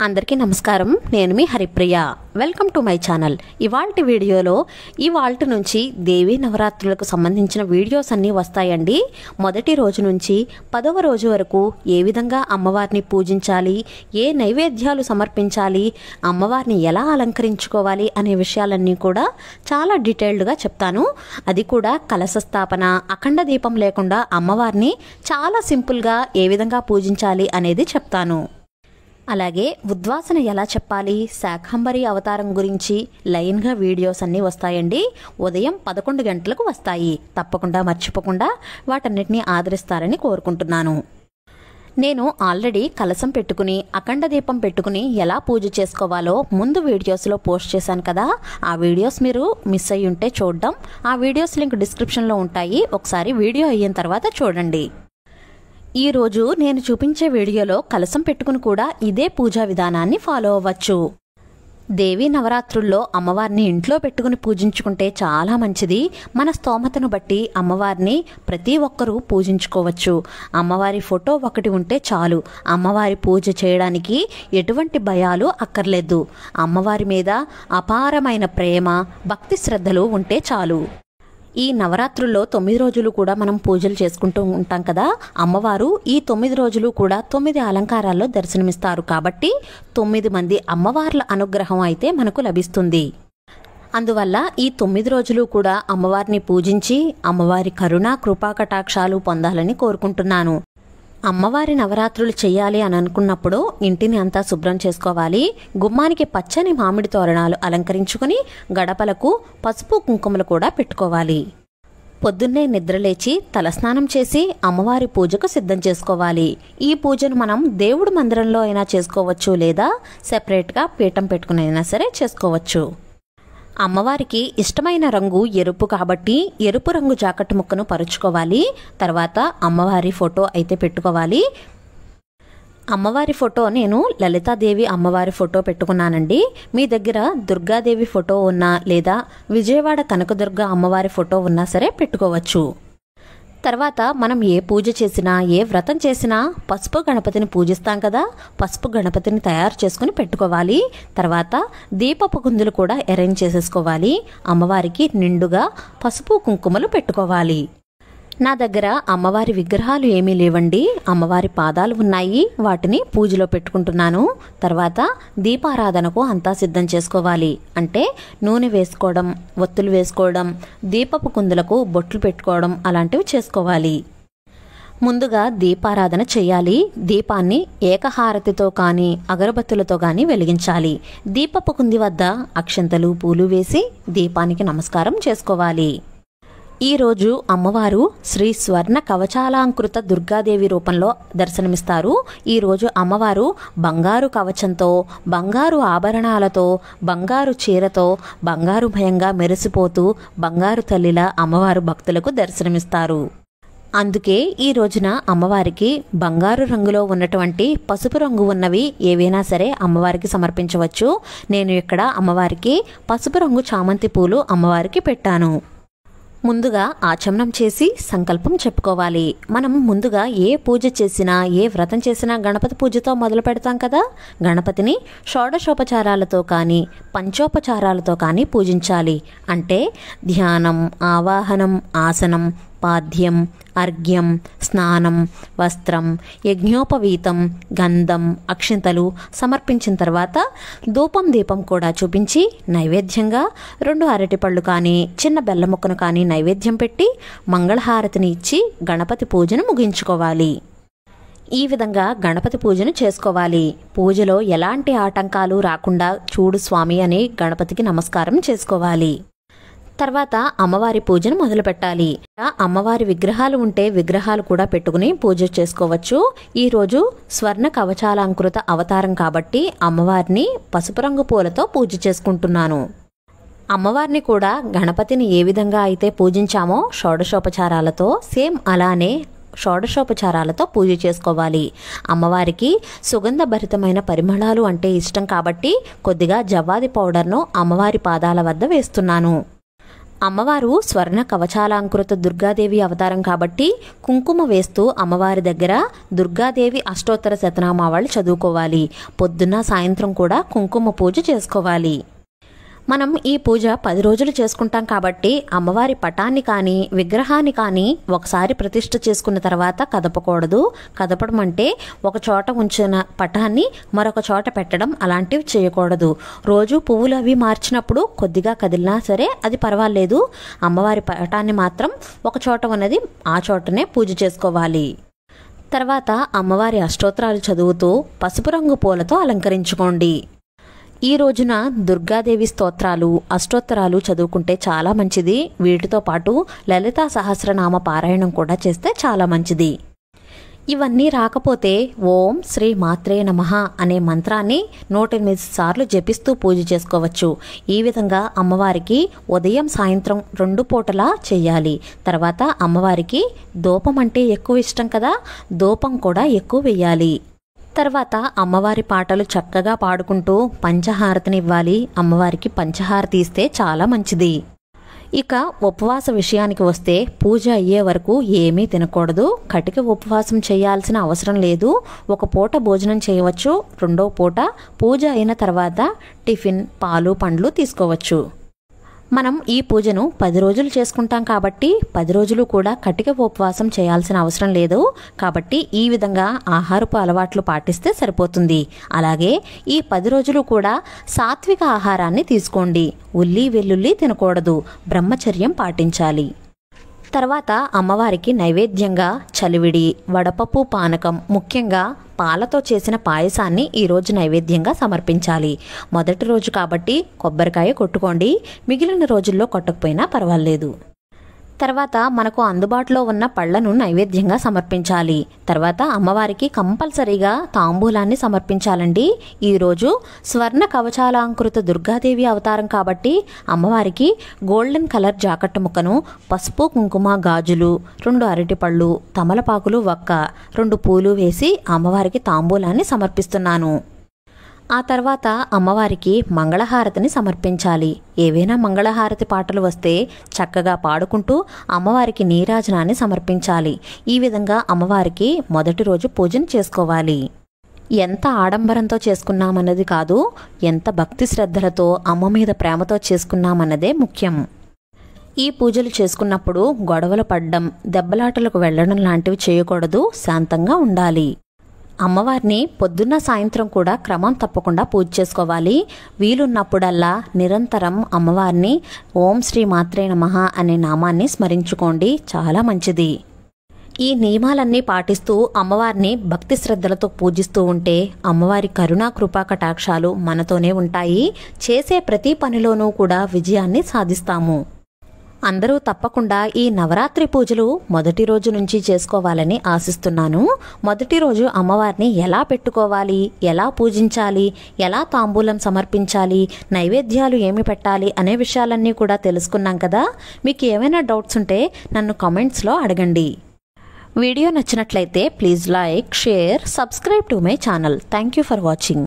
అందరికీ నమస్కారం. నేను మీ Haripriya. Welcome to my channel. ఇవాల్టి వీడియోలో ఇవాల్టి నుంచి దేవీ నవరాత్రులకు సంబంధించిన వీడియోస్ అన్నీ వస్తాయండి. మొదటి రోజు నుంచి 10వ రోజు వరకు ఏ విధంగా అమ్మవారిని పూజించాలి, ఏ నైవేద్యాలు సమర్పించాలి, అమ్మవారిని ఎలా అలంకరించుకోవాలి అనే విషయాలన్నీ కూడా చాలా డీటెయిల్డ్గా చెప్తాను. అది కూడా కలశ స్థాపన, అఖండ దీపం లేకుండా అమ్మవారిని చాలా సింపుల్గా ఏ విధంగా పూజించాలి అనేది చెప్తాను. అలాగే ఉద్వాసన ఎలా చెప్పాలి, శాకంబరి అవతారం గురించి లైన్గా వీడియోస్ అన్నీ వస్తాయండి. ఉదయం 11 గంటలకు వస్తాయి. తప్పకుండా మర్చిపోకుండా వాటన్నిటినీ ఆదరిస్తారని కోరుకుంటున్నాను. నేను ఆల్రెడీ కలశం పెట్టుకుని అఖండ దీపం పెట్టుకుని ఎలా పూజ చేసుకోవాలో ముందు వీడియోస్లో పోస్ట్ చేశాను కదా. ఆ వీడియోస్ మీరు మిస్ అయ్యి ఉంటే చూడడం, ఆ వీడియోస్ లింక్ డిస్క్రిప్షన్లో ఉంటాయి. ఒకసారి వీడియో అయిన తర్వాత చూడండి. ఈరోజు నేను చూపించే వీడియోలో కలశం పెట్టుకుని కూడా ఇదే పూజా విధానాన్ని ఫాలో అవ్వచ్చు. దేవీ నవరాత్రుల్లో అమ్మవారిని ఇంట్లో పెట్టుకుని పూజించుకుంటే చాలా మంచిది. మన స్తోమతను బట్టి అమ్మవారిని ప్రతి ఒక్కరూ పూజించుకోవచ్చు. అమ్మవారి ఫోటో ఒకటి ఉంటే చాలు. అమ్మవారి పూజ చేయడానికి ఎటువంటి భయాలు అక్కర్లేదు. అమ్మవారి మీద అపారమైన ప్రేమ, భక్తి శ్రద్ధలు ఉంటే చాలు. ఈ నవరాత్రుల్లో 9 రోజులు కూడా మనం పూజలు చేసుకుంటూ ఉంటాం కదా. అమ్మవారు ఈ 9 రోజులు కూడా 9 అలంకారాల్లో దర్శనమిస్తారు. కాబట్టి 9 మంది అమ్మవార్ల అనుగ్రహం అయితే మనకు లభిస్తుంది. అందువల్ల ఈ 9 రోజులు కూడా అమ్మవారిని పూజించి అమ్మవారి కరుణ, కృపా కటాక్షాలు పొందాలని కోరుకుంటున్నాను. అమ్మవారి నవరాత్రులు చేయాలి అని అనుకున్నప్పుడు ఇంటిని అంతా శుభ్రం చేసుకోవాలి. గుమ్మానికి పచ్చని మామిడి తోరణాలు అలంకరించుకుని గడపలకు పసుపు కుంకుమలు కూడా పెట్టుకోవాలి. పొద్దున్నే నిద్రలేచి తలస్నానం చేసి అమ్మవారి పూజకు సిద్ధం చేసుకోవాలి. ఈ పూజను మనం దేవుడి మందిరంలో అయినా చేసుకోవచ్చు, లేదా సెపరేట్గా పీఠం పెట్టుకుని అయినా సరే చేసుకోవచ్చు. అమ్మవారికి ఇష్టమైన రంగు ఎరుపు కాబట్టి ఎరుపు రంగు జాకెట్ ముక్కను పరుచుకోవాలి. తర్వాత అమ్మవారి ఫోటో అయితే పెట్టుకోవాలి. అమ్మవారి ఫోటో నేను లలితాదేవి అమ్మవారి ఫోటో పెట్టుకున్నానండి. మీ దగ్గర దుర్గాదేవి ఫోటో ఉన్నా లేదా విజయవాడ కనకదుర్గ అమ్మవారి ఫోటో ఉన్నా సరే పెట్టుకోవచ్చు. తర్వాత మనం ఏ పూజ చేసినా, ఏ వ్రతం చేసినా పసుపు గణపతిని పూజిస్తాం కదా. పసుపు గణపతిని తయారు చేసుకుని పెట్టుకోవాలి. తర్వాత దీపపు కుందులు కూడా అరేంజ్ చేసేసుకోవాలి. అమ్మవారికి నిండుగా పసుపు కుంకుమలు పెట్టుకోవాలి. నా దగ్గర అమ్మవారి విగ్రహాలు ఏమీ లేవండి. అమ్మవారి పాదాలు ఉన్నాయి. వాటిని పూజలో పెట్టుకుంటున్నాను. తర్వాత దీపారాధనకు అంతా సిద్ధం చేసుకోవాలి. అంటే నూనె వేసుకోవడం, ఒత్తులు వేసుకోవడం, దీపపు కుందులకు బొట్లు పెట్టుకోవడం అలాంటివి చేసుకోవాలి. ముందుగా దీపారాధన చేయాలి. దీపాన్ని ఏకహారతితో కానీ అగరబత్తులతో కానీ వెలిగించాలి. దీపపు కుంది వద్ద అక్షంతలు, పూలు వేసి దీపానికి నమస్కారం చేసుకోవాలి. ఈరోజు అమ్మవారు శ్రీ స్వర్ణ కవచాలంకృత దుర్గాదేవి రూపంలో దర్శనమిస్తారు. ఈరోజు అమ్మవారు బంగారు కవచంతో, బంగారు ఆభరణాలతో, బంగారు చీరతో, బంగారు భయంగా మెరిసిపోతూ బంగారు తల్లిలా అమ్మవారు భక్తులకు దర్శనమిస్తారు. అందుకే ఈ రోజున అమ్మవారికి బంగారు రంగులో ఉన్నటువంటి పసుపు రంగు ఉన్నవి ఏవైనా సరే అమ్మవారికి సమర్పించవచ్చు. నేను ఇక్కడ అమ్మవారికి పసుపు రంగు చామంతి పూలు అమ్మవారికి పెట్టాను. ముందుగా ఆచమనం చేసి సంకల్పం చెప్పుకోవాలి. మనం ముందుగా ఏ పూజ చేసినా, ఏ వ్రతం చేసినా గణపతి పూజతో మొదలు పెడతాం కదా. గణపతిని షోడశోపచారాలతో కానీ పంచోపచారాలతో కానీ పూజించాలి. అంటే ధ్యానం, ఆవాహనం, ఆసనం, పాద్యం, అర్ఘ్యం, స్నానం, వస్త్రం, యజ్ఞోపవీతం, గంధం, అక్షింతలు సమర్పించిన తర్వాత ధూపం, దీపం కూడా చూపించి నైవేద్యంగా 2 అరటిపళ్ళు కానీ చిన్న బెల్లం ముక్కను కానీ నైవేద్యం పెట్టి మంగళహారతిని ఇచ్చి గణపతి పూజను ముగించుకోవాలి. ఈ విధంగా గణపతి పూజను చేసుకోవాలి. పూజలో ఎలాంటి ఆటంకాలు రాకుండా చూడు స్వామి అని గణపతికి నమస్కారం చేసుకోవాలి. తర్వాత అమ్మవారి పూజను మొదలు పెట్టాలి. అమ్మవారి విగ్రహాలు ఉంటే విగ్రహాలు కూడా పెట్టుకుని పూజ చేసుకోవచ్చు. ఈరోజు స్వర్ణ కవచాలంకృత అవతారం కాబట్టి అమ్మవారిని పసుపు రంగు పూలతో పూజ చేసుకుంటున్నాను. అమ్మవారిని కూడా గణపతిని ఏ విధంగా అయితే పూజించామో షోడశోపచారాలతో సేమ్ అలానే షోడశోపచారాలతో పూజ చేసుకోవాలి. అమ్మవారికి సుగంధభరితమైన పరిమళాలు అంటే ఇష్టం కాబట్టి కొద్దిగా జవ్వాది పౌడర్ను అమ్మవారి పాదాల వద్ద వేస్తున్నాను. అమ్మవారు స్వర్ణ కవచాలంకృత దుర్గాదేవి అవతారం కాబట్టి కుంకుమ వేస్తూ అమ్మవారి దగ్గర దుర్గాదేవి అష్టోత్తర శతనామావళి చదువుకోవాలి. పొద్దున్న సాయంత్రం కూడా కుంకుమ పూజ చేసుకోవాలి. మనం ఈ పూజ 10 రోజులు చేసుకుంటాం కాబట్టి అమ్మవారి పటాన్ని కానీ విగ్రహాన్ని కానీ ఒకసారి ప్రతిష్ఠ చేసుకున్న తర్వాత కదపకూడదు. కదపడం అంటే ఒక చోట ఉంచిన పటాన్ని మరొక చోట పెట్టడం అలాంటివి చేయకూడదు. రోజు పువ్వులు అవి మార్చినప్పుడు కొద్దిగా కదిలినా సరే అది పర్వాలేదు. అమ్మవారి పటాన్ని మాత్రం ఒక చోట ఉన్నది ఆ చోటనే పూజ చేసుకోవాలి. తర్వాత అమ్మవారి అష్టోత్తరాలు చదువుతూ పసుపు రంగు పూలతో అలంకరించుకోండి. ఈ రోజున దుర్గాదేవి స్తోత్రాలు అష్టోత్తరాలు చదువుకుంటే చాలా మంచిది. వీటితో పాటు లలితా సహస్రనామ పారాయణం కూడా చేస్తే చాలా మంచిది. ఇవన్నీ రాకపోతే ఓం శ్రీ మాత్రే నమః అనే మంత్రాన్ని 108 సార్లు జపిస్తూ పూజ చేసుకోవచ్చు. ఈ విధంగా అమ్మవారికి ఉదయం సాయంత్రం 2 పూటలా చేయాలి. తర్వాత అమ్మవారికి ధూపం అంటే ఎక్కువ ఇష్టం కదా, ధూపం కూడా ఎక్కువ వేయాలి. తర్వాత అమ్మవారి పాటలు చక్కగా పాడుకుంటూ పంచహారతిని ఇవ్వాలి. అమ్మవారికి పంచహారతి ఇస్తే చాలా మంచిది. ఇక ఉపవాస విషయానికి వస్తే పూజ అయ్యే వరకు ఏమీ తినకూడదు. కటిక ఉపవాసం చేయాల్సిన అవసరం లేదు. ఒక పూట భోజనం చేయవచ్చు. 2వ పూట పూజ అయిన తర్వాత టిఫిన్ పాలు పండ్లు తీసుకోవచ్చు. మనం ఈ పూజను 10 రోజులు చేసుకుంటాం కాబట్టి 10 రోజులు కూడా కటిక ఉపవాసం చేయాల్సిన అవసరం లేదు. కాబట్టి ఈ విధంగా ఆహారపు అలవాట్లు పాటిస్తే సరిపోతుంది. అలాగే ఈ 10 రోజులు కూడా సాత్విక ఆహారాన్ని తీసుకోండి. ఉల్లి వెల్లుల్లి తినకూడదు. బ్రహ్మచర్యం పాటించాలి. తర్వాత అమ్మవారికి నైవేద్యంగా చలివిడి వడపప్పు పానకం ముఖ్యంగా పాలతో చేసిన పాయసాన్ని ఈరోజు నైవేద్యంగా సమర్పించాలి. మొదటి రోజు కాబట్టి కొబ్బరికాయ కొట్టుకోండి. మిగిలిన రోజుల్లో కొట్టకపోయినా పర్వాలేదు. తర్వాత మనకు అందుబాటులో ఉన్న పళ్లను నైవేద్యంగా సమర్పించాలి. తర్వాత అమ్మవారికి కంపల్సరీగా తాంబూలాన్ని సమర్పించాలండి. ఈరోజు స్వర్ణ కవచాలంకృత దుర్గాదేవి అవతారం కాబట్టి అమ్మవారికి గోల్డెన్ కలర్ జాకెట్ ముక్కను పసుపు కుంకుమ గాజులు 2 అరటిపళ్ళు తమలపాకులు ఒక్క 2 పూలు వేసి అమ్మవారికి తాంబూలాన్ని సమర్పిస్తున్నాను. ఆ తర్వాత అమ్మవారికి మంగళహారతిని సమర్పించాలి. ఏవైనా మంగళహారతి పాటలు వస్తే చక్కగా పాడుకుంటూ అమ్మవారికి నీరాజనాన్ని సమర్పించాలి. ఈ విధంగా అమ్మవారికి మొదటి రోజు పూజను చేసుకోవాలి. ఎంత ఆడంబరంతో చేసుకున్నామన్నది కాదు, ఎంత భక్తి శ్రద్ధలతో అమ్మ మీద ప్రేమతో చేసుకున్నామన్నదే ముఖ్యం. ఈ పూజలు చేసుకున్నప్పుడు గొడవలు పడ్డం దెబ్బలాటలకు వెళ్లడం లాంటివి చేయకూడదు. శాంతంగా ఉండాలి. అమ్మవారిని పొద్దున్న సాయంత్రం కూడా క్రమం తప్పకుండా పూజ చేసుకోవాలి. వీలున్నప్పుడల్లా నిరంతరం అమ్మవారిని ఓం శ్రీ మాత్రే నమః అనే నామాన్ని స్మరించుకోండి. చాలా మంచిది. ఈ నియమాలన్నీ పాటిస్తూ అమ్మవారిని భక్తి శ్రద్ధలతో పూజిస్తూ ఉంటే అమ్మవారి కరుణా కృపా కటాక్షాలు మనతోనే ఉంటాయి. చేసే ప్రతి పనిలోనూ కూడా విజయాన్ని సాధిస్తాము. అందరూ తప్పకుండా ఈ నవరాత్రి పూజలు మొదటి రోజు నుంచి చేసుకోవాలని ఆశిస్తున్నాను. మొదటి రోజు అమ్మవారిని ఎలా పెట్టుకోవాలి, ఎలా పూజించాలి, ఎలా తాంబూలం సమర్పించాలి, నైవేద్యాలు ఏమి పెట్టాలి అనే విషయాలన్నీ కూడా తెలుసుకున్నాం కదా. మీకు ఏమైనా డౌట్స్ ఉంటే నన్ను కామెంట్స్లో అడగండి. వీడియో నచ్చినట్లయితే please like, share, subscribe to my channel. Thank you for watching.